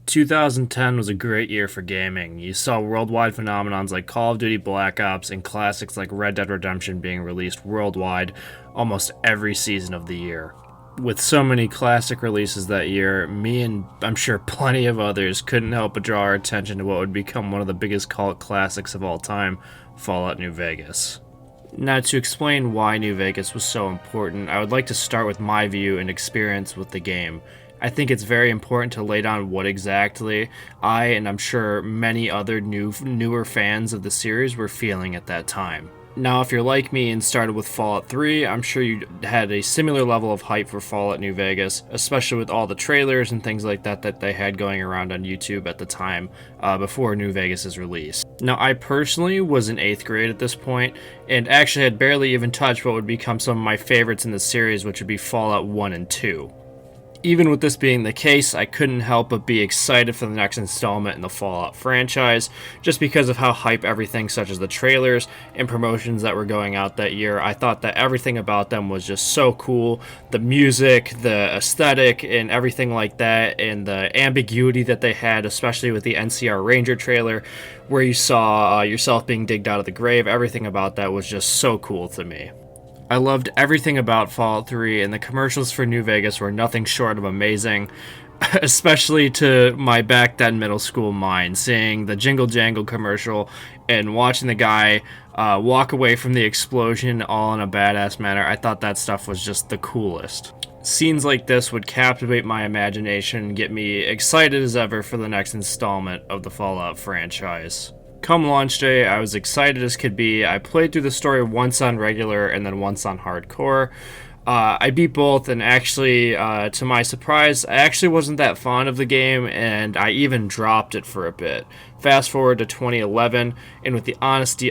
2010 was a great year for gaming. You saw worldwide phenomenons like Call of Duty Black Ops and classics like Red Dead Redemption being released worldwide almost every season of the year. With so many classic releases that year, me and I'm sure plenty of others couldn't help but draw our attention to what would become one of the biggest cult classics of all time, Fallout New Vegas. Now, to explain why New Vegas was so important, I would like to start with my view and experience with the game. I think it's very important to lay down what exactly I, and I'm sure many other newer fans of the series, were feeling at that time. Now, if you're like me and started with Fallout 3, I'm sure you had a similar level of hype for Fallout New Vegas, especially with all the trailers and things like that that they had going around on YouTube at the time before New Vegas' release. Now, I personally was in 8th grade at this point, and actually had barely even touched what would become some of my favorites in the series, which would be Fallout 1 and 2. Even with this being the case, I couldn't help but be excited for the next installment in the Fallout franchise, just because of how hype everything such as the trailers and promotions that were going out that year. I thought that everything about them was just so cool. The music, the aesthetic, and everything like that, and the ambiguity that they had, especially with the NCR Ranger trailer, where you saw yourself being digged out of the grave. Everything about that was just so cool to me. I loved everything about Fallout 3, and the commercials for New Vegas were nothing short of amazing, especially to my back then middle school mind, seeing the Jingle Jangle commercial and watching the guy walk away from the explosion all in a badass manner. I thought that stuff was just the coolest. Scenes like this would captivate my imagination and get me excited as ever for the next installment of the Fallout franchise. Come launch day, I was excited as could be. I played through the story once on regular and then once on hardcore. I beat both, and actually, to my surprise, I actually wasn't that fond of the game, and I even dropped it for a bit. Fast forward to 2011, and with the Honest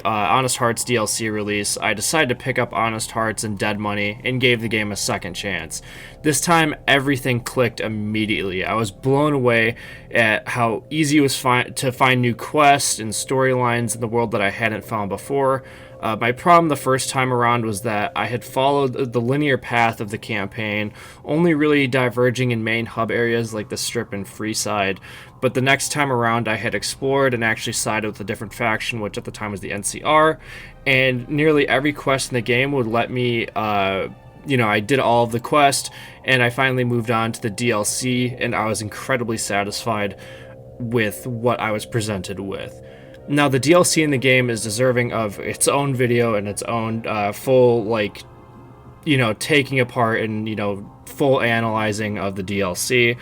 Hearts DLC release, I decided to pick up Honest Hearts and Dead Money and gave the game a second chance. This time, everything clicked immediately. I was blown away at how easy it was to find new quests and storylines in the world that I hadn't found before. My problem the first time around was that I had followed the linear path of the campaign, only really diverging in main hub areas like the Strip and Freeside, but the next time around I had explored and actually sided with a different faction, which at the time was the NCR, and nearly every quest in the game would let me, I did all of the quest, and I finally moved on to the DLC, and I was incredibly satisfied with what I was presented with. Now, the DLC in the game is deserving of its own video and its own full, taking apart and, full analyzing of the DLC.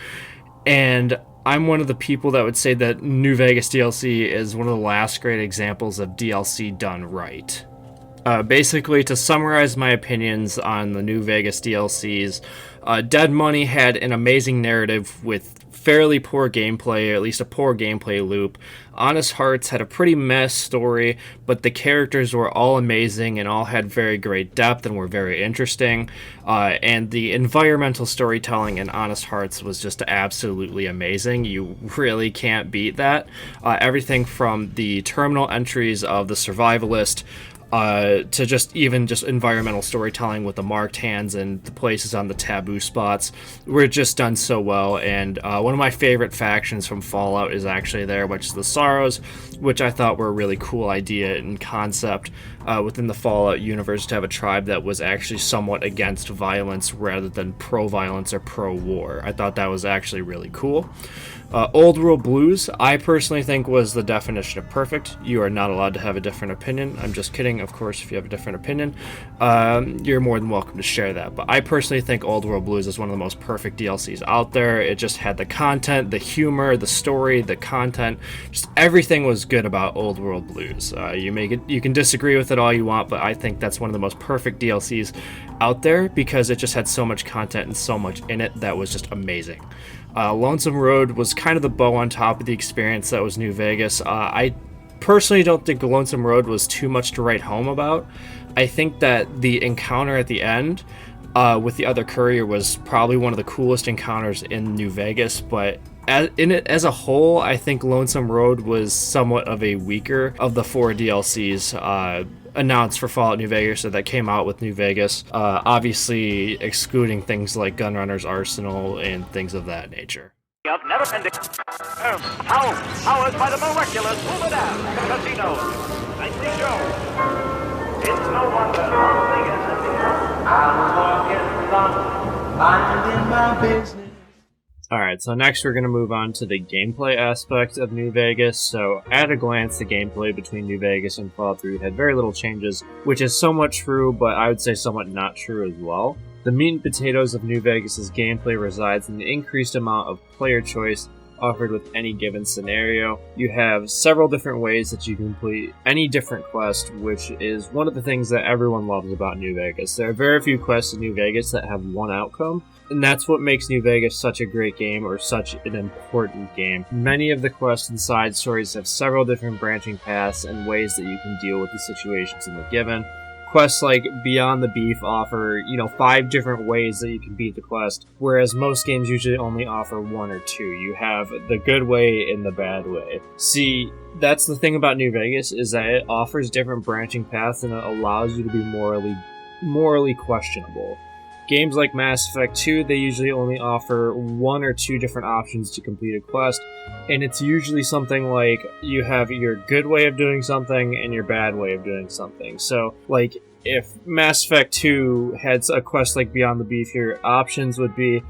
And I'm one of the people that would say that New Vegas DLC is one of the last great examples of DLC done right. Basically, to summarize my opinions on the New Vegas DLCs, Dead Money had an amazing narrative with fairly poor gameplay, or at least a poor gameplay loop. Honest Hearts had a pretty mess story, but the characters were all amazing and all had very great depth and were very interesting. And the environmental storytelling in Honest Hearts was just absolutely amazing. You really can't beat that. Everything from the terminal entries of the Survivalist to just environmental storytelling with the marked hands and the places on the taboo spots were just done so well. And one of my favorite factions from Fallout is actually there, which is the Sorrows, which I thought were a really cool idea and concept within the Fallout universe, to have a tribe that was actually somewhat against violence rather than pro-violence or pro-war. I thought that was actually really cool. Old World Blues, I personally think, was the definition of perfect. You are not allowed to have a different opinion. I'm just kidding. Of course, if you have a different opinion, you're more than welcome to share that. But I personally think Old World Blues is one of the most perfect DLCs out there. It just had the content, the humor, the story, the content. Just everything was good about Old World Blues. You can disagree with it all you want, but I think that's one of the most perfect DLCs out there because it just had so much content and so much in it that was just amazing. Lonesome Road was kind of the bow on top of the experience that was New Vegas. I personally don't think Lonesome Road was too much to write home about. I think that the encounter at the end with the other courier was probably one of the coolest encounters in New Vegas, but as a whole, I think Lonesome Road was somewhat of a weaker of the 4 DLCs announced for Fallout New Vegas or that came out with New Vegas, obviously excluding things like Gunrunner's Arsenal and things of that nature. of never-ending powers by the miraculous Luminar Casinos. Nicely shown. It's no wonder I'm walking along, minding my business. Alright, so next we're going to move on to the gameplay aspect of New Vegas. So, at a glance, the gameplay between New Vegas and Fallout 3 had very little changes, which is somewhat true, but I would say somewhat not true as well. The meat and potatoes of New Vegas' gameplay resides in the increased amount of player choice offered with any given scenario. You have several different ways that you can complete any different quest, which is one of the things that everyone loves about New Vegas. There are very few quests in New Vegas that have one outcome, and that's what makes New Vegas such a great game, or such an important game. Many of the quests and side stories have several different branching paths and ways that you can deal with the situations in the given. Quests like Beyond the Beef offer, 5 different ways that you can beat the quest, whereas most games usually only offer 1 or 2. You have the good way and the bad way. See, that's the thing about New Vegas, is that it offers different branching paths and it allows you to be morally questionable. Games like Mass Effect 2, they usually only offer 1 or 2 different options to complete a quest, and it's usually something like you have your good way of doing something and your bad way of doing something. So, like, if Mass Effect 2 had a quest like Beyond the Beef, your options would be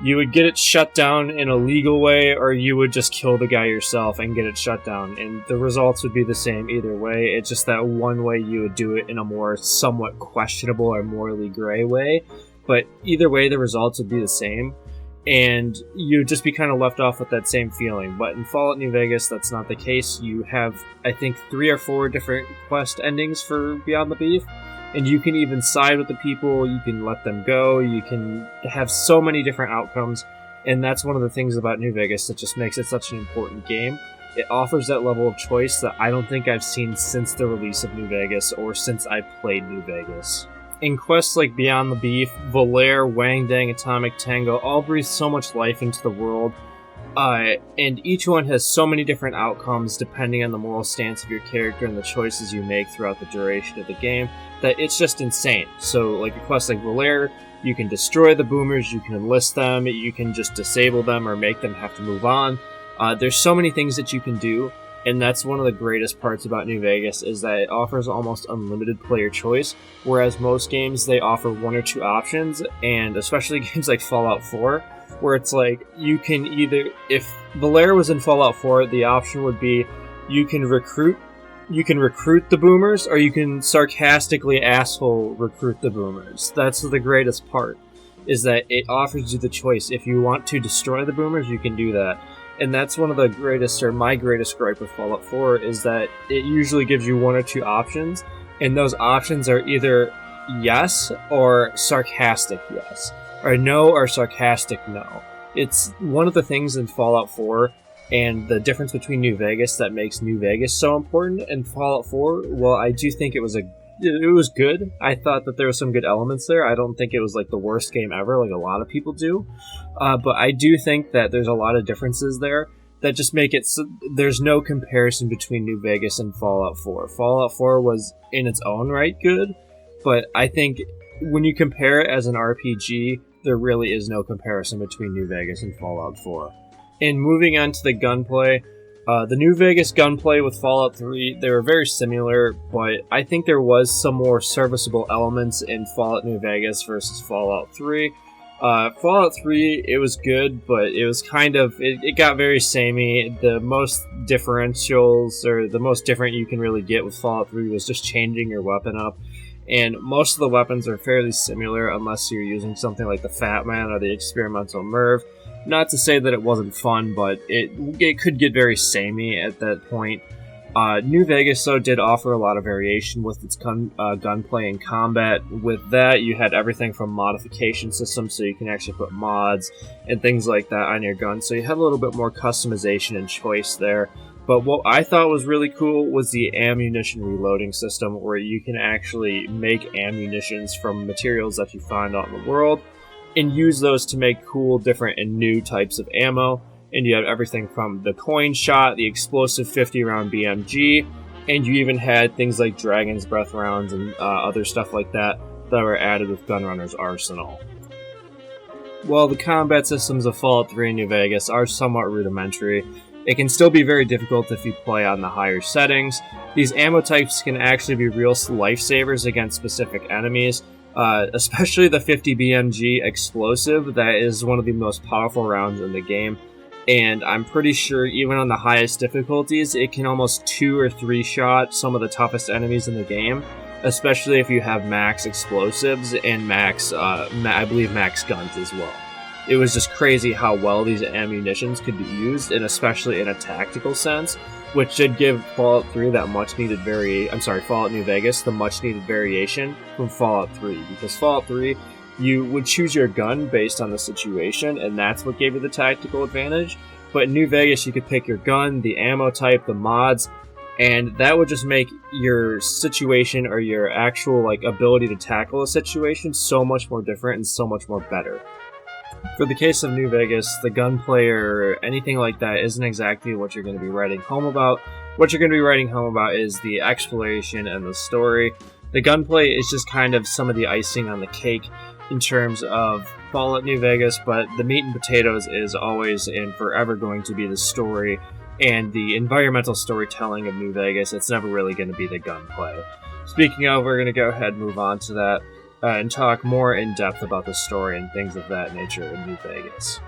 you would get it shut down in a legal way, or you would just kill the guy yourself and get it shut down, and the results would be the same either way. It's just that one way you would do it in a more somewhat questionable or morally gray way. But either way, the results would be the same, and you'd just be kind of left off with that same feeling. But in Fallout New Vegas, that's not the case. You have, I think, 3 or 4 different quest endings for Beyond the Beef, and you can even side with the people, you can let them go, you can have so many different outcomes, and that's one of the things about New Vegas that just makes it such an important game. It offers that level of choice that I don't think I've seen since the release of New Vegas, or since I played New Vegas. In quests like Beyond the Beef, Volaire, Wang Dang, Atomic Tango all breathe so much life into the world, and each one has so many different outcomes depending on the moral stance of your character and the choices you make throughout the duration of the game, that it's just insane. So, like a quest like Volaire, you can destroy the boomers, you can enlist them, you can just disable them or make them have to move on. There's so many things that you can do. And that's one of the greatest parts about New Vegas, is that it offers almost unlimited player choice, whereas most games, they offer 1 or 2 options, and especially games like Fallout 4, where it's like, you can either, if Volaire was in Fallout 4, the option would be, you can recruit the boomers, or you can sarcastically asshole recruit the boomers. That's the greatest part, is that it offers you the choice. If you want to destroy the boomers, you can do that. And that's one of the greatest, or my greatest gripe with Fallout 4, is that it usually gives you 1 or 2 options, and those options are either yes or sarcastic yes, or no or sarcastic no. It's one of the things in Fallout 4, and the difference between New Vegas that makes New Vegas so important. In Fallout 4, well, I do think it was good. I thought that there were some good elements there. I don't think it was like the worst game ever, like a lot of people do. But I do think that there's a lot of differences there that just make it so there's no comparison between New Vegas and Fallout 4. Fallout 4 was in its own right good, but I think when you compare it as an RPG, there really is no comparison between New Vegas and Fallout 4. And moving on to the gunplay, the New Vegas gunplay with Fallout 3, they were very similar, but I think there was some more serviceable elements in Fallout New Vegas versus Fallout 3. Fallout 3, it was good, but it was kind of, it got very samey. The most differentials, or the most different you can really get with Fallout 3 was just changing your weapon up. And most of the weapons are fairly similar unless you're using something like the Fat Man or the Experimental Merv. Not to say that it wasn't fun, but it could get very samey at that point. New Vegas, though, did offer a lot of variation with its gunplay and combat. With that, you had everything from modification systems, so you can actually put mods and things like that on your gun. So you had a little bit more customization and choice there. But what I thought was really cool was the ammunition reloading system, where you can actually make ammunitions from materials that you find out in the world, and use those to make cool, different, and new types of ammo. And you have everything from the coin shot, the explosive 50-round BMG, and you even had things like Dragon's Breath rounds and other stuff like that that were added with Gunrunner's arsenal. While the combat systems of Fallout 3 and New Vegas are somewhat rudimentary, it can still be very difficult if you play on the higher settings. These ammo types can actually be real lifesavers against specific enemies, especially the 50 BMG explosive. That is one of the most powerful rounds in the game, and I'm pretty sure even on the highest difficulties, it can almost 2 or 3 shot some of the toughest enemies in the game, especially if you have max explosives and I believe max guns as well. It was just crazy how well these ammunitions could be used, and especially in a tactical sense, which did give Fallout 3 that Fallout New Vegas the much needed variation from Fallout 3, because Fallout 3, you would choose your gun based on the situation, and that's what gave you the tactical advantage. But in New Vegas, you could pick your gun, the ammo type, the mods, and that would just make your situation or your actual ability to tackle a situation so much more different and so much more better. For the case of New Vegas, the gunplay or anything like that isn't exactly what you're going to be writing home about. What you're going to be writing home about is the exploration and the story. The gunplay is just kind of some of the icing on the cake in terms of Fallout New Vegas, but the meat and potatoes is always and forever going to be the story and the environmental storytelling of New Vegas. It's never really going to be the gunplay. Speaking of, we're going to go ahead and move on to that and talk more in depth about the story and things of that nature in New Vegas.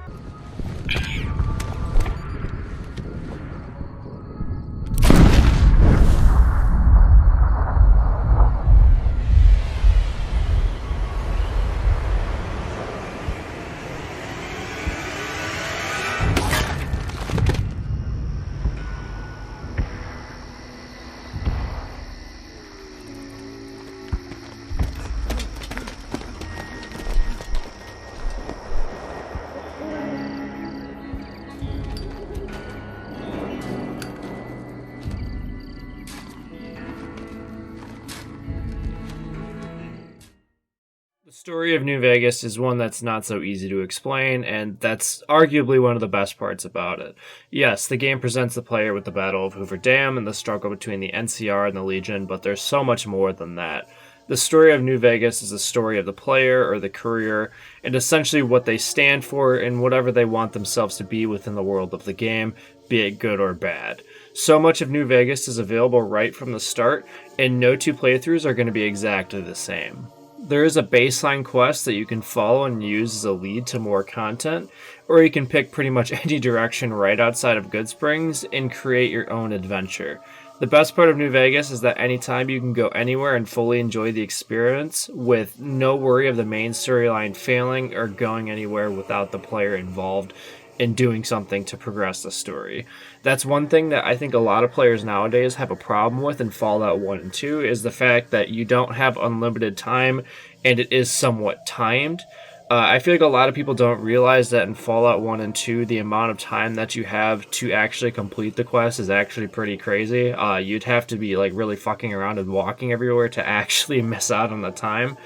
The story of New Vegas is one that's not so easy to explain, and that's arguably one of the best parts about it. Yes, the game presents the player with the Battle of Hoover Dam and the struggle between the NCR and the Legion, but there's so much more than that. The story of New Vegas is a story of the player or the courier, and essentially what they stand for and whatever they want themselves to be within the world of the game, be it good or bad. So much of New Vegas is available right from the start, and no two playthroughs are going to be exactly the same. There is a baseline quest that you can follow and use as a lead to more content, or you can pick pretty much any direction right outside of Goodsprings and create your own adventure. The best part of New Vegas is that anytime you can go anywhere and fully enjoy the experience with no worry of the main storyline failing or going anywhere without the player involved in doing something to progress the story. That's one thing that I think a lot of players nowadays have a problem with in Fallout 1 and 2 is the fact that you don't have unlimited time and it is somewhat timed. I feel like a lot of people don't realize that in Fallout 1 and 2, the amount of time that you have to actually complete the quest is actually pretty crazy. You'd have to be really fucking around and walking everywhere to actually miss out on the time.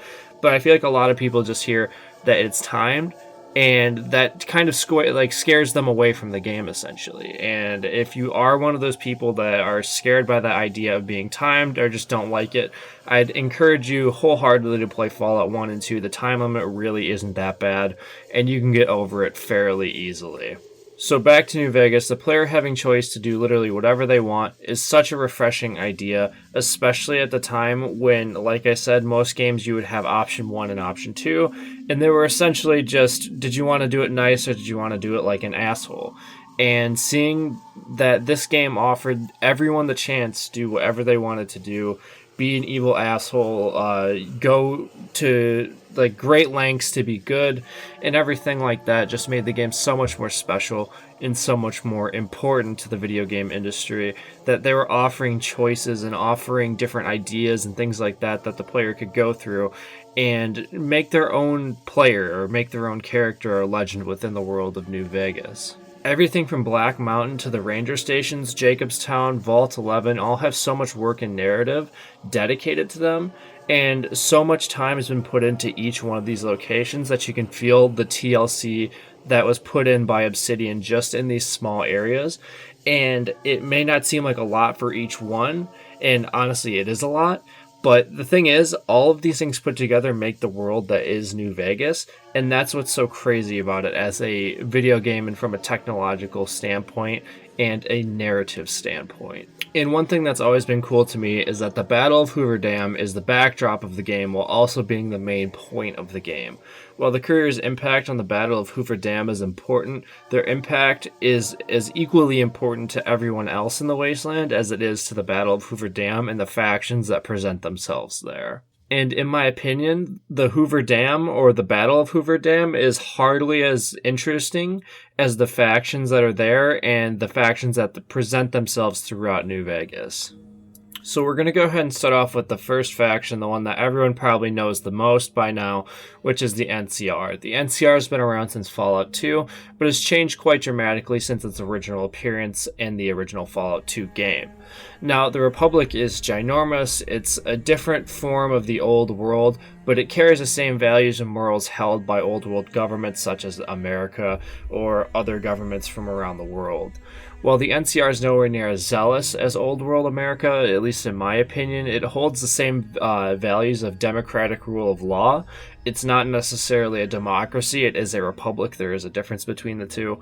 But I feel like a lot of people just hear that it's timed, and that kind of scares them away from the game, essentially. And if you are one of those people that are scared by the idea of being timed or just don't like it, I'd encourage you wholeheartedly to play Fallout 1 and 2. The time limit really isn't that bad, and you can get over it fairly easily. So back to New Vegas, the player having choice to do literally whatever they want is such a refreshing idea, especially at the time when, like I said, most games you would have option 1 and option 2, and they were essentially just, did you want to do it nice or did you want to do it like an asshole? And seeing that this game offered everyone the chance to do whatever they wanted to do, be an evil asshole, go to great lengths to be good, and everything like that just made the game so much more special and so much more important to the video game industry, that they were offering choices and offering different ideas and things like that that the player could go through and make their own player or make their own character or legend within the world of New Vegas. Everything from Black Mountain to the Ranger Stations, Jacobstown, Vault 11 all have so much work and narrative dedicated to them, and so much time has been put into each one of these locations that you can feel the TLC that was put in by Obsidian just in these small areas. And it may not seem like a lot for each one, and honestly it is a lot, But the thing is, all of these things put together make the world that is New Vegas, and that's what's so crazy about it as a video game and from a technological standpoint and a narrative standpoint. And one thing that's always been cool to me is that the Battle of Hoover Dam is the backdrop of the game while also being the main point of the game. While the courier's impact on the Battle of Hoover Dam is important, their impact is as equally important to everyone else in the Wasteland as it is to the Battle of Hoover Dam and the factions that present themselves there. And in my opinion, the Hoover Dam or the Battle of Hoover Dam is hardly as interesting as the factions that are there and the factions that present themselves throughout New Vegas. So we're going to go ahead and start off with the first faction, the one that everyone probably knows the most by now, which is the NCR. The NCR has been around since Fallout 2, but has changed quite dramatically since its original appearance in the original Fallout 2 game. Now, the Republic is ginormous. It's a different form of the old world, but it carries the same values and morals held by old world governments such as America or other governments from around the world. While the NCR is nowhere near as zealous as old world America, at least in my opinion, it holds the same values of democratic rule of law. It's not necessarily a democracy, it is a republic. There is a difference between the two.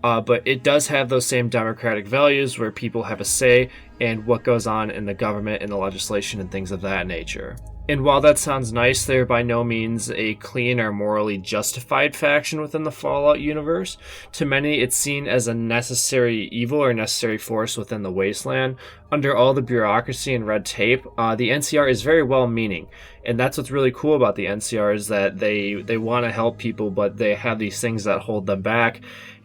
But it does have those same democratic values where people have a say in what goes on in the government and the legislation and things of that nature. And while that sounds nice, they're by no means a clean or morally justified faction within the Fallout universe. To many, it's seen as a necessary evil or necessary force within the Wasteland. Under all the bureaucracy and red tape, the NCR is very well-meaning. And that's what's really cool about the NCR is that they want to help people, but they have these things that hold them back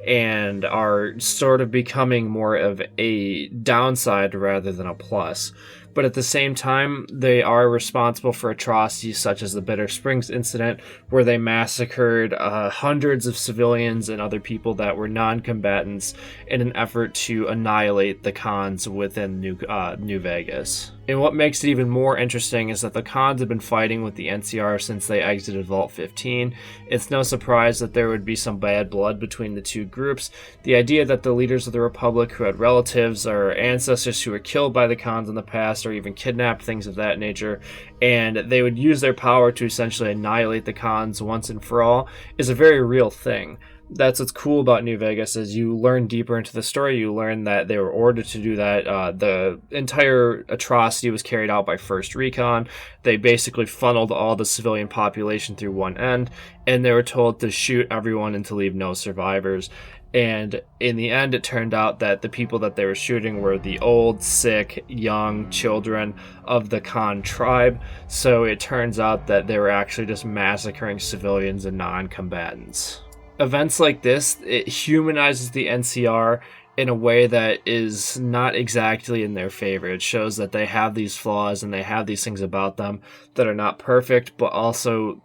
and are sort of becoming more of a downside rather than a plus. But at the same time, they are responsible for atrocities such as the Bitter Springs incident, where they massacred hundreds of civilians and other people that were non-combatants in an effort to annihilate the Khans within New Vegas. And what makes it even more interesting is that the Khans have been fighting with the NCR since they exited Vault 15. It's no surprise that there would be some bad blood between the two groups. The idea that the leaders of the Republic who had relatives or ancestors who were killed by the Khans in the past or even kidnapped, things of that nature, and they would use their power to essentially annihilate the Khans once and for all is a very real thing. That's what's cool about New Vegas is you learn deeper into the story. You learn that they were ordered to do that. The entire atrocity was carried out by First Recon. They basically funneled all the civilian population through one end, and they were told to shoot everyone and to leave no survivors. And in the end, it turned out that the people that they were shooting were the old, sick, young children of the Khan tribe. So it turns out that they were actually just massacring civilians and non-combatants. Events like this, it humanizes the NCR in a way that is not exactly in their favor. It shows that they have these flaws and they have these things about them that are not perfect, but also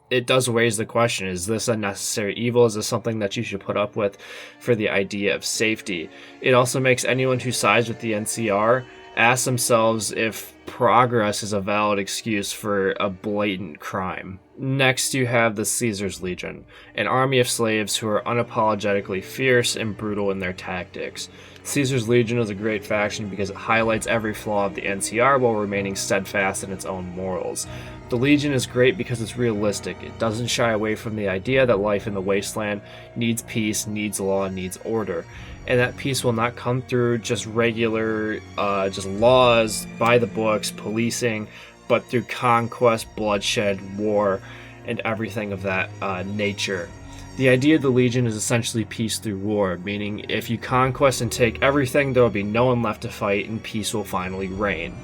it does raise the question, is this a necessary evil? Is this something that you should put up with for the idea of safety? It also makes anyone who sides with the NCR ask themselves if progress is a valid excuse for a blatant crime. Next, you have the Caesar's Legion, an army of slaves who are unapologetically fierce and brutal in their tactics. Caesar's Legion is a great faction because it highlights every flaw of the NCR while remaining steadfast in its own morals. The Legion is great because it's realistic. It doesn't shy away from the idea that life in the Wasteland needs peace, needs law, needs order. And that peace will not come through just regular, just laws, by the books, policing, but through conquest, bloodshed, war, and everything of that nature. The idea of the Legion is essentially peace through war, meaning if you conquest and take everything, there will be no one left to fight and peace will finally reign.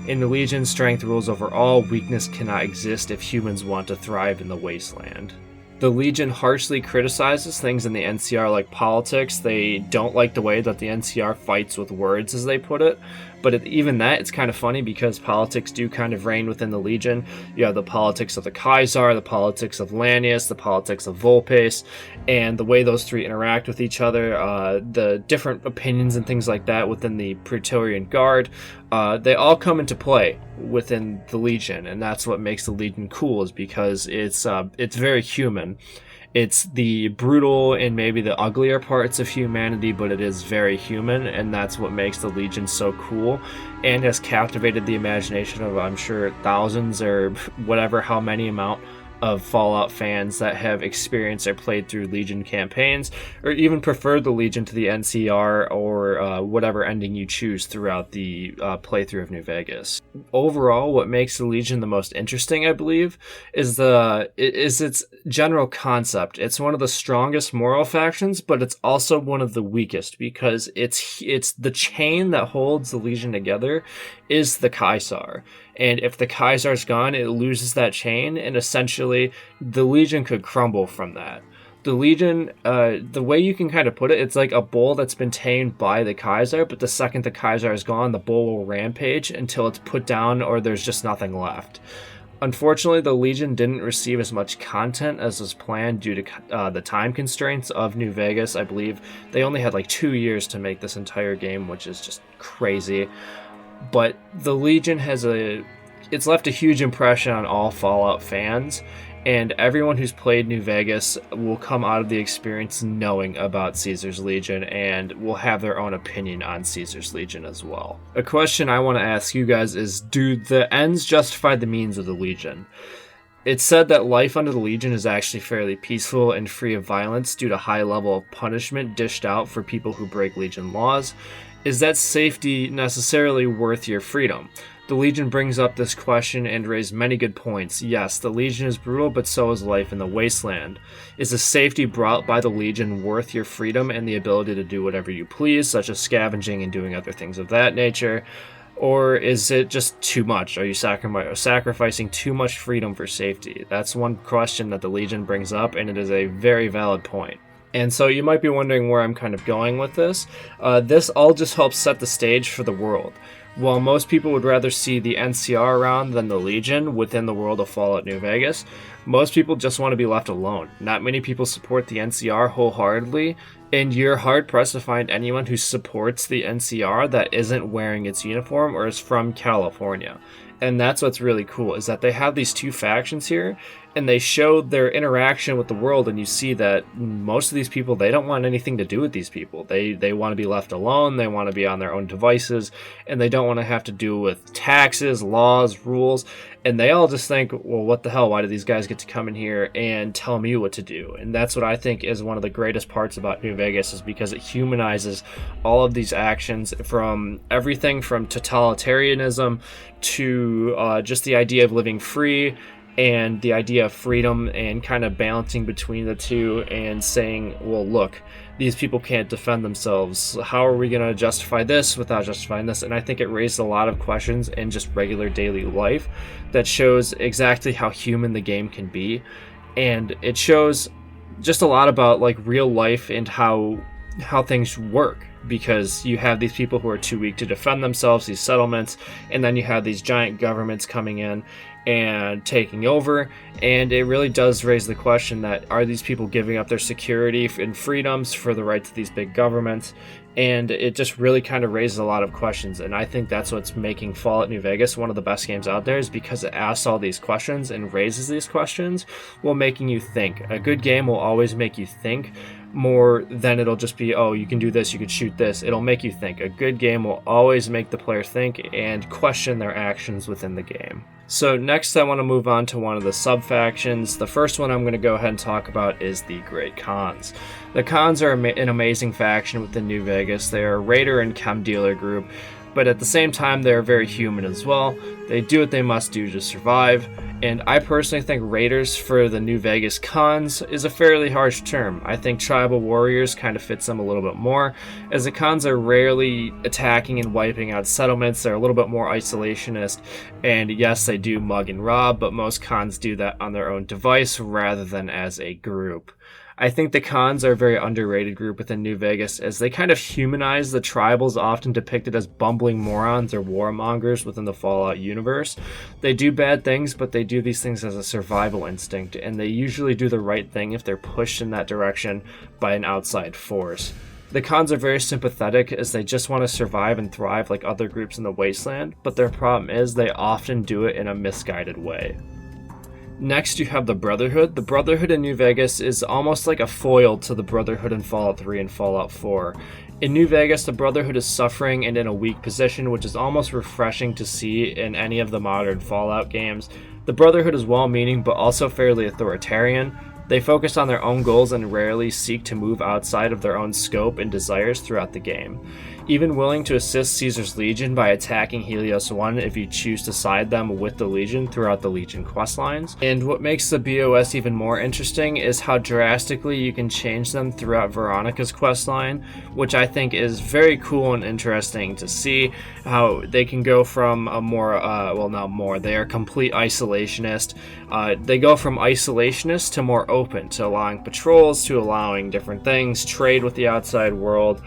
In the Legion, strength rules over all, weakness cannot exist if humans want to thrive in the Wasteland. The Legion harshly criticizes things in the NCR like politics. They don't like the way that the NCR fights with words, as they put it. But even that, it's kind of funny because politics do kind of reign within the Legion. You have the politics of the Kaiser, the politics of Lanius, the politics of Volpace, and the way those three interact with each other, the different opinions and things like that within the Praetorian Guard, they all come into play within the Legion, and that's what makes the Legion cool, is because it's very human. It's the brutal and maybe the uglier parts of humanity, but it is very human, and that's what makes the Legion so cool and has captivated the imagination of, I'm sure, thousands or whatever, how many amount of Fallout fans that have experienced or played through Legion campaigns, or even preferred the Legion to the NCR or whatever ending you choose throughout the playthrough of New Vegas. Overall, what makes the Legion the most interesting, I believe, is its general concept. It's one of the strongest moral factions, but it's also one of the weakest, because it's the chain that holds the Legion together is the Caesar. And if the Caesar's gone, it loses that chain, and essentially the Legion could crumble from that. The Legion, the way you can kind of put it, it's like a bull that's been tamed by the Kaiser, but the second the Kaiser is gone, the bull will rampage until it's put down or there's just nothing left. Unfortunately, the Legion didn't receive as much content as was planned due to the time constraints of New Vegas. I believe they only had like 2 years to make this entire game, which is just crazy. But the Legion it's left a huge impression on all Fallout fans, and everyone who's played New Vegas will come out of the experience knowing about Caesar's Legion and will have their own opinion on Caesar's Legion as well. A question I want to ask you guys is, do the ends justify the means of the Legion? It's said that life under the Legion is actually fairly peaceful and free of violence due to high level of punishment dished out for people who break Legion laws. Is that safety necessarily worth your freedom? The Legion brings up this question and raises many good points. Yes, the Legion is brutal, but so is life in the wasteland. Is the safety brought by the Legion worth your freedom and the ability to do whatever you please, such as scavenging and doing other things of that nature? Or is it just too much? Are you sacrificing too much freedom for safety? That's one question that the Legion brings up, and it is a very valid point. And so you might be wondering where I'm kind of going with this. This all just helps set the stage for the world. While most people would rather see the NCR around than the Legion within the world of Fallout New Vegas, most people just want to be left alone. Not many people support the NCR wholeheartedly, and you're hard-pressed to find anyone who supports the NCR that isn't wearing its uniform or is from California. And that's what's really cool, is that they have these two factions here, and they show their interaction with the world, and you see that most of these people, they don't want anything to do with these people. They want to be left alone, they want to be on their own devices, and they don't want to have to do with taxes, laws, rules, and they all just think, well, what the hell, why do these guys get to come in here and tell me what to do? And that's what I think is one of the greatest parts about New Vegas, is because it humanizes all of these actions, from everything from totalitarianism to just the idea of living free, and the idea of freedom, and kind of balancing between the two and saying, well, look, these people can't defend themselves. How are we going to justify this without justifying this? And I think it raised a lot of questions in just regular daily life that shows exactly how human the game can be. And it shows just a lot about like real life and how things work, because you have these people who are too weak to defend themselves, these settlements, and then you have these giant governments coming in and taking over, and it really does raise the question that, are these people giving up their security and freedoms for the right to these big governments? And it just really kind of raises a lot of questions, and I think that's what's making Fallout New Vegas one of the best games out there, is because it asks all these questions and raises these questions while making you think. A good game will always make you think more than it'll just be, oh, you can do this, you can shoot this. It'll make you think. A good game will always make the player think and question their actions within the game. So next I want to move on to one of the sub-factions. The first one I'm going to go ahead and talk about is the Great Khans. The Khans are an amazing faction within New Vegas. They are a raider and chem dealer group, but at the same time they are very human as well. They do what they must do to survive, and I personally think raiders for the New Vegas Khans is a fairly harsh term. I think tribal warriors kind of fits them a little bit more, as the Khans are rarely attacking and wiping out settlements. They're a little bit more isolationist, and yes, they do mug and rob, but most Khans do that on their own device rather than as a group. I think the Khans are a very underrated group within New Vegas, as they kind of humanize the tribals often depicted as bumbling morons or warmongers within the Fallout universe. They do bad things, but they do these things as a survival instinct, and they usually do the right thing if they're pushed in that direction by an outside force. The Khans are very sympathetic, as they just want to survive and thrive like other groups in the Wasteland, but their problem is they often do it in a misguided way. Next, you have the Brotherhood. The Brotherhood in New Vegas is almost like a foil to the Brotherhood in Fallout 3 and Fallout 4. In New Vegas, the Brotherhood is suffering and in a weak position, which is almost refreshing to see in any of the modern Fallout games. The Brotherhood is well-meaning, but also fairly authoritarian. They focus on their own goals and rarely seek to move outside of their own scope and desires throughout the game. Even willing to assist Caesar's Legion by attacking Helios 1 if you choose to side them with the Legion throughout the Legion questlines. And what makes the BOS even more interesting is how drastically you can change them throughout Veronica's questline, which I think is very cool and interesting to see how they can go from a more, they are complete isolationist. They go from isolationist to more open, to allowing patrols, to allowing different things, trade with the outside world,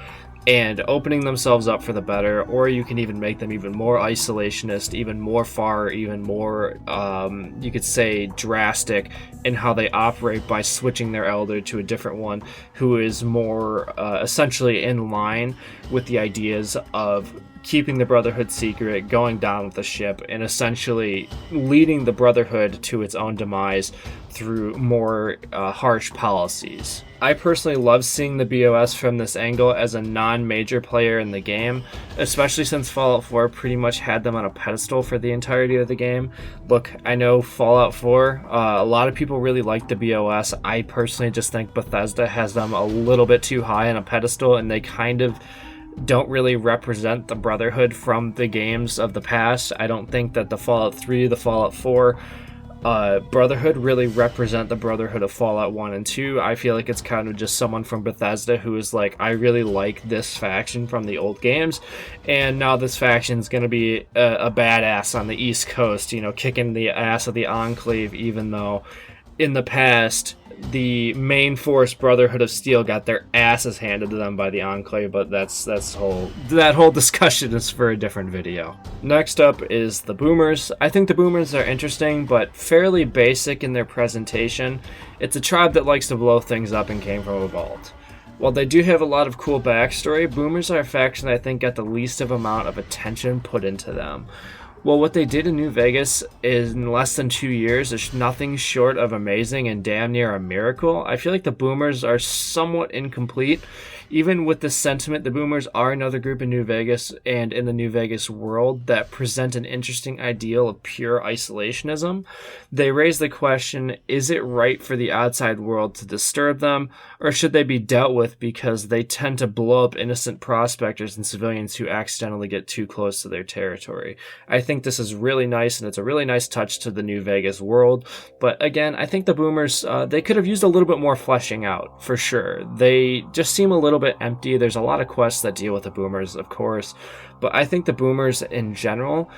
and opening themselves up for the better. Or you can even make them even more isolationist, even more far, even more, you could say, drastic in how they operate by switching their elder to a different one who is more essentially in line with the ideas of keeping the Brotherhood secret, going down with the ship, and essentially leading the Brotherhood to its own demise through more harsh policies. I personally love seeing the BOS from this angle as a non-major player in the game, especially since Fallout 4 pretty much had them on a pedestal for the entirety of the game. Look, I know Fallout 4, a lot of people really like the BOS. I personally just think Bethesda has them a little bit too high on a pedestal, and they kind of don't really represent the Brotherhood from the games of the past. I don't think that the Fallout 3, the Fallout 4 Brotherhood really represent the Brotherhood of Fallout 1 and 2. I feel like it's kind of just someone from Bethesda who is like, I really like this faction from the old games, and now this faction is going to be a badass on the East Coast, you know, kicking the ass of the Enclave, even though in the past the main force Brotherhood of Steel got their asses handed to them by the Enclave, but that whole discussion is for a different video. Next up is the Boomers. I think the Boomers are interesting, but fairly basic in their presentation. It's a tribe that likes to blow things up and came from a vault. While they do have a lot of cool backstory, Boomers are a faction that I think got the least of amount of attention put into them. Well, what they did in New Vegas in less than 2 years is nothing short of amazing and damn near a miracle. I feel like the Boomers are somewhat incomplete. Even with this sentiment, the Boomers are another group in New Vegas and in the New Vegas world that present an interesting ideal of pure isolationism. They raise the question, is it right for the outside world to disturb them, or should they be dealt with because they tend to blow up innocent prospectors and civilians who accidentally get too close to their territory? I think this is really nice, and it's a really nice touch to the New Vegas world. But again, I think the Boomers, they could have used a little bit more fleshing out, for sure. They just seem a little bit empty. There's a lot of quests that deal with the Boomers, of course, but I think the Boomers in general,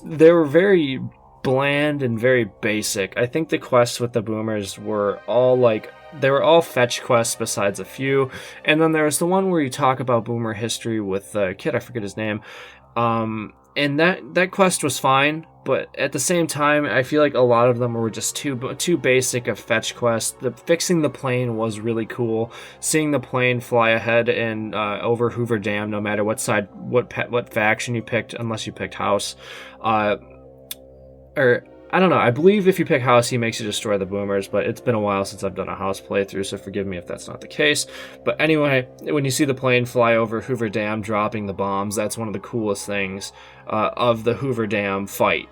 they were very bland and very basic. I think the quests with the Boomers were all fetch quests besides a few, and then there was the one where you talk about Boomer history with the kid, I forget his name, and that quest was fine, but at the same time, I feel like a lot of them were just too basic of fetch quests. Fixing the plane was really cool. Seeing the plane fly ahead and over Hoover Dam, no matter what side, what faction you picked, unless you picked House, or I don't know. I believe if you pick House, he makes you destroy the Boomers, but it's been a while since I've done a House playthrough, so forgive me if that's not the case. But anyway, when you see the plane fly over Hoover Dam dropping the bombs, that's one of the coolest things of the Hoover Dam fight.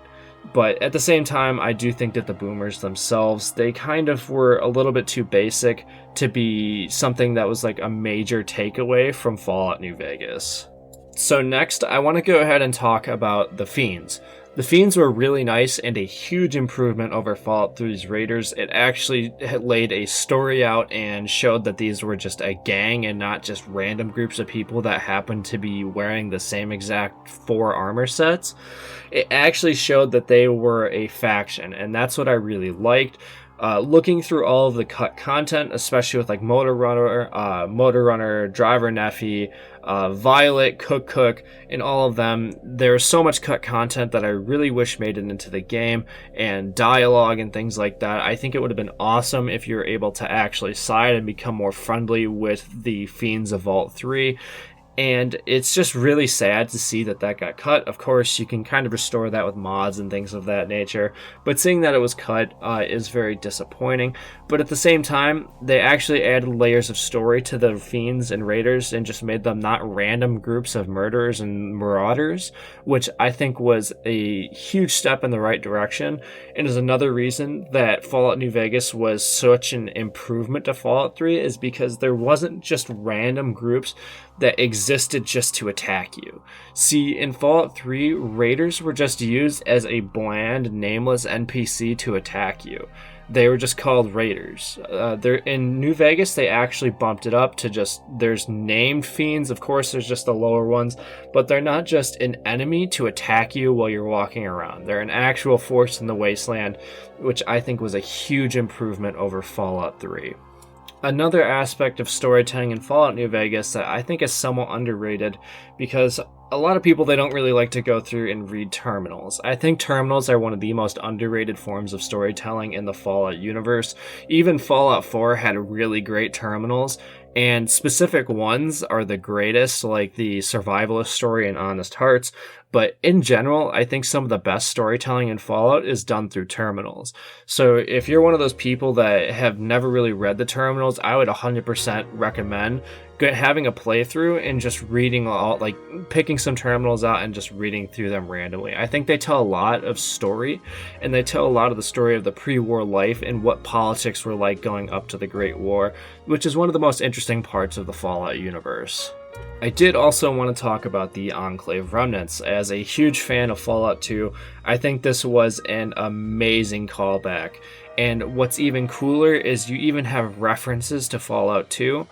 But at the same time, I do think that the Boomers themselves, they kind of were a little bit too basic to be something that was like a major takeaway from Fallout New Vegas. So next, I want to go ahead and talk about the Fiends. The Fiends were really nice and a huge improvement over Fallout 3's Raiders. It actually laid a story out and showed that these were just a gang and not just random groups of people that happened to be wearing the same exact 4 armor sets. It actually showed that they were a faction, and that's what I really liked. Looking through all of the cut content, especially with like Motor Runner, Driver Neffy, Violet, Cook, and all of them, there's so much cut content that I really wish made it into the game, and dialogue and things like that. I think it would have been awesome if you were able to actually side and become more friendly with the Fiends of Vault 3. And it's just really sad to see that got cut. Of course, you can kind of restore that with mods and things of that nature, but seeing that it was cut is very disappointing. But at the same time, they actually added layers of story to the Fiends and Raiders and just made them not random groups of murderers and marauders, which I think was a huge step in the right direction, and is another reason that Fallout New Vegas was such an improvement to Fallout 3, is because there wasn't just random groups that existed just to attack you. See, in Fallout 3, raiders were just used as a bland, nameless NPC to attack you. They were just called raiders. In New Vegas, they actually bumped it up to just, there's named fiends, of course there's just the lower ones, but they're not just an enemy to attack you while you're walking around. They're an actual force in the wasteland, which I think was a huge improvement over Fallout 3. Another aspect of storytelling in Fallout New Vegas that I think is somewhat underrated, because a lot of people, they don't really like to go through and read terminals. I think terminals are one of the most underrated forms of storytelling in the Fallout universe. Even Fallout 4 had really great terminals, and specific ones are the greatest, like the Survivalist story and Honest Hearts. But in general, I think some of the best storytelling in Fallout is done through terminals. So if you're one of those people that have never really read the terminals, I would 100% recommend having a playthrough and just reading all, like picking some terminals out and just reading through them randomly. I think they tell a lot of story, and they tell a lot of the story of the pre-war life and what politics were like going up to the Great War, which is one of the most interesting parts of the Fallout universe. I did also want to talk about the Enclave Remnants. As a huge fan of Fallout 2, I think this was an amazing callback. And what's even cooler is you even have references to Fallout 2.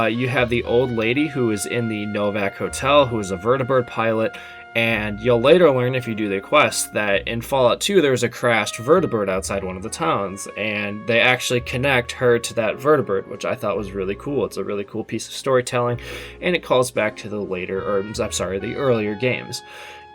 You have the old lady who is in the Novak Hotel, who is a vertibird pilot, and you'll later learn, if you do the quest, that in Fallout 2 there's a crashed vertibird outside one of the towns, and they actually connect her to that vertibird, which I thought was really cool. It's a really cool piece of storytelling, and it calls back to the earlier games.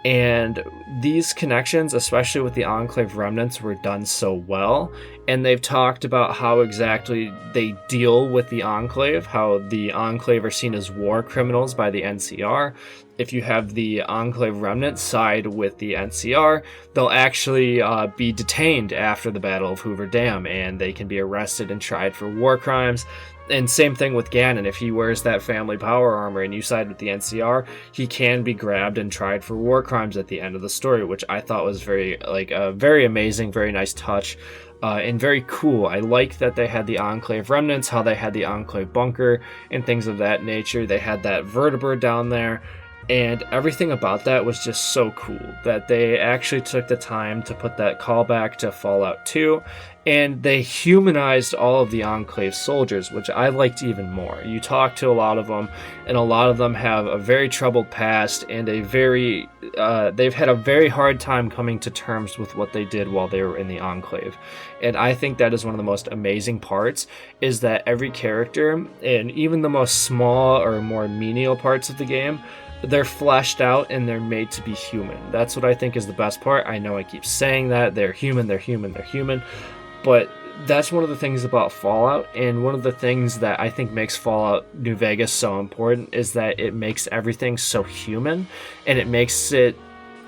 And these connections, especially with the Enclave Remnants, were done so well. And they've talked about how exactly they deal with the Enclave, how the Enclave are seen as war criminals by the NCR. If you have the Enclave Remnants side with the NCR, they'll actually be detained after the Battle of Hoover Dam, and they can be arrested and tried for war crimes. And same thing with Ganon. If he wears that family power armor and you side with the NCR, he can be grabbed and tried for war crimes at the end of the story, which I thought was very amazing, very nice touch, and very cool. I like that they had the Enclave Remnants, how they had the Enclave bunker and things of that nature. They had that vertibird down there, and everything about that was just so cool that they actually took the time to put that callback to Fallout 2, and they humanized all of the Enclave soldiers, which I liked even more. You talk to a lot of them, and a lot of them have a very troubled past, and they've had a very hard time coming to terms with what they did while they were in the Enclave. And I think that is one of the most amazing parts, is that every character, and even the most small or more menial parts of the game, they're fleshed out and they're made to be human. That's what I think is the best part. I know I keep saying that. They're human, they're human, they're human. But that's one of the things about Fallout, and one of the things that I think makes Fallout New Vegas so important is that it makes everything so human, and it makes it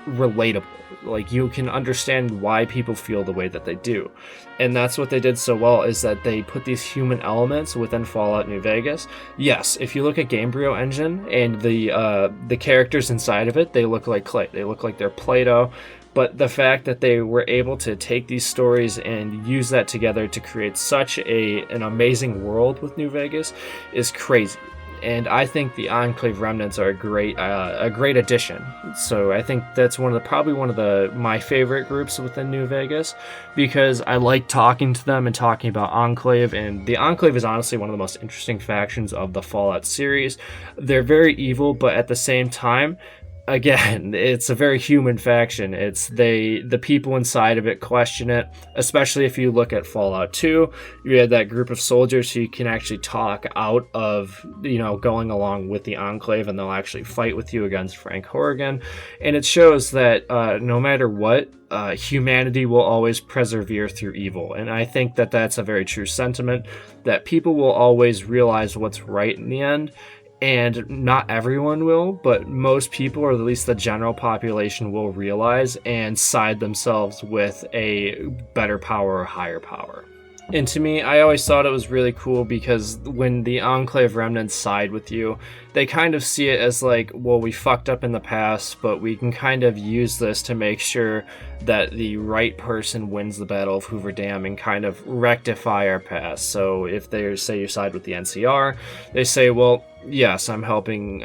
relatable. Like, you can understand why people feel the way that they do. And that's what they did so well, is that they put these human elements within Fallout New Vegas. Yes, if you look at Gamebryo Engine and the characters inside of it, they look like clay. They look like they're Play-Doh. But the fact that they were able to take these stories and use that together to create such an amazing world with New Vegas is crazy. And I think the Enclave Remnants are a great addition. So I think that's probably one of my favorite groups within New Vegas, because I like talking to them and talking about Enclave. And the Enclave is honestly one of the most interesting factions of the Fallout series. They're very evil, but at the same time, again, it's a very human faction. It's the people inside of it question it, especially if you look at Fallout 2. You had that group of soldiers who you can actually talk out of, going along with the Enclave, and they'll actually fight with you against Frank Horrigan. And it shows that no matter what, humanity will always persevere through evil. And I think that that's a very true sentiment, that people will always realize what's right in the end. And not everyone will, but most people, or at least the general population, will realize and side themselves with a better power or higher power. And to me, I always thought it was really cool because when the Enclave Remnants side with you, they kind of see it as like, well, we fucked up in the past, but we can kind of use this to make sure that the right person wins the Battle of Hoover Dam and kind of rectify our past. So if they say you side with the NCR, they say, well, yes, I'm helping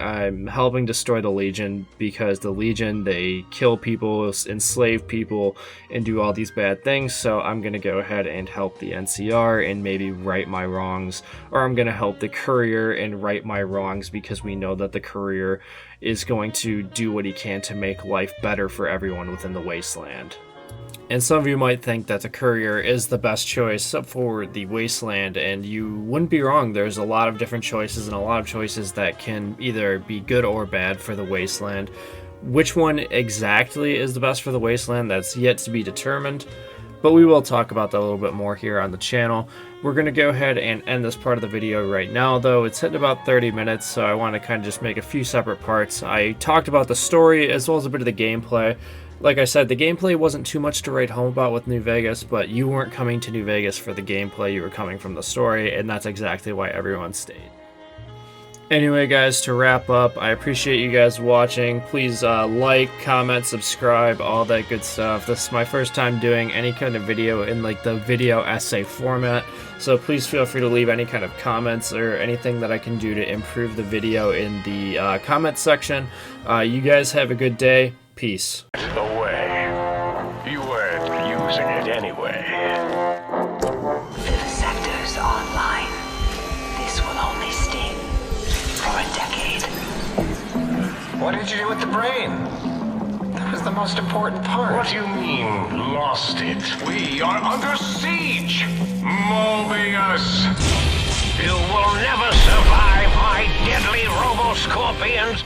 destroy the Legion because the Legion, they kill people, enslave people, and do all these bad things, so I'm going to go ahead and help the NCR and maybe right my wrongs, or I'm going to help the Courier and right my wrongs because we know that the Courier is going to do what he can to make life better for everyone within the Wasteland. And some of you might think that the Courier is the best choice for the Wasteland, and you wouldn't be wrong. There's a lot of different choices, and a lot of choices that can either be good or bad for the Wasteland. Which one exactly is the best for the Wasteland, that's yet to be determined, but we will talk about that a little bit more here on the channel. We're going to go ahead and end this part of the video right now, though. It's hitting about 30 minutes, so I want to kind of just make a few separate parts. I talked about the story as well as a bit of the gameplay. Like I said, the gameplay wasn't too much to write home about with New Vegas, but you weren't coming to New Vegas for the gameplay, you were coming from the story, and that's exactly why everyone stayed. Anyway, guys, to wrap up, I appreciate you guys watching. Please like, comment, subscribe, all that good stuff. This is my first time doing any kind of video in like the video essay format, so please feel free to leave any kind of comments or anything that I can do to improve the video in the comment section. You guys have a good day. Peace. Away. You weren't using it anyway. Vivisectors online. This will only sting for a decade. What did you do with the brain? That was the most important part. What do you mean, lost it? We are under siege! Mobius! You will never survive my deadly robo-scorpions!